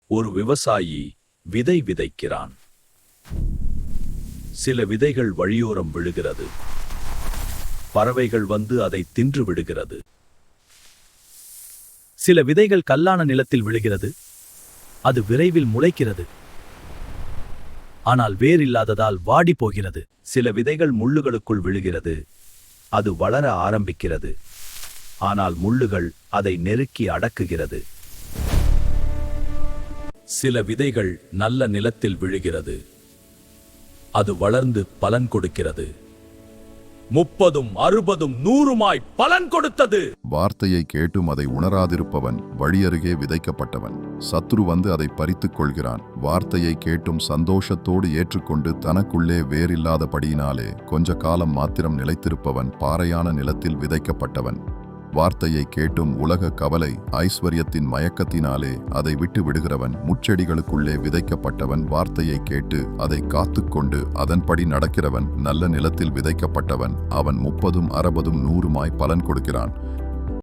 ஒரு விவசாயி விதை விதைக்கிறான். சில விதைகள் வழியோரம் விழுகிறது. பறவைகள் வந்து அதை தின்று விடுகிறது. சில விதைகள் கல்லான நிலத்தில் விழுகிறது. அது விரைவில் முளைக்கிறது. ஆனால் வேர் இல்லாததால் வாடி போகிறது. சில விதைகள் முள்ளுகளுக்குள் விழுகிறது. அது வளர ஆரம்பிக்கிறது. ஆனால் முள்ளுகள் அதை நெருக்கி அடக்குகிறது. சில விதைகள் நல்ல நிலத்தில் விழுகிறது. அது வளர்ந்து பலன் கொடுக்கிறது. 30, 60, 100 பலன் கொடுத்தது. வார்த்தையை கேட்டும் அதை உணராதிருப்பவன் வழியருகே விதைக்கப்பட்டவன். சத்ரு வந்து அதை பறித்துக் கொள்கிறான். வார்த்தையை கேட்டும் சந்தோஷத்தோடு ஏற்றுக்கொண்டு தனக்குள்ளே வேறில்லாதபடியினாலே கொஞ்ச காலம் மாத்திரம் நிலைத்திருப்பவன் பாறையான நிலத்தில் விதைக்கப்பட்டவன். வார்த்தையை கேட்டும் உலக கவலை ஐஸ்வர்யத்தின் மயக்கத்தினாலே அதை விட்டு விடுகிறவன் முட்செடிகளுக்குள்ளே விதைக்கப்பட்டவன். வார்த்தையை கேட்டு அதை காத்துக்கொண்டு அதன்படி நடக்கிறவன் நல்ல நிலத்தில் விதைக்கப்பட்டவன். அவன் 30, 60, 100 பலன் கொடுக்கிறான்.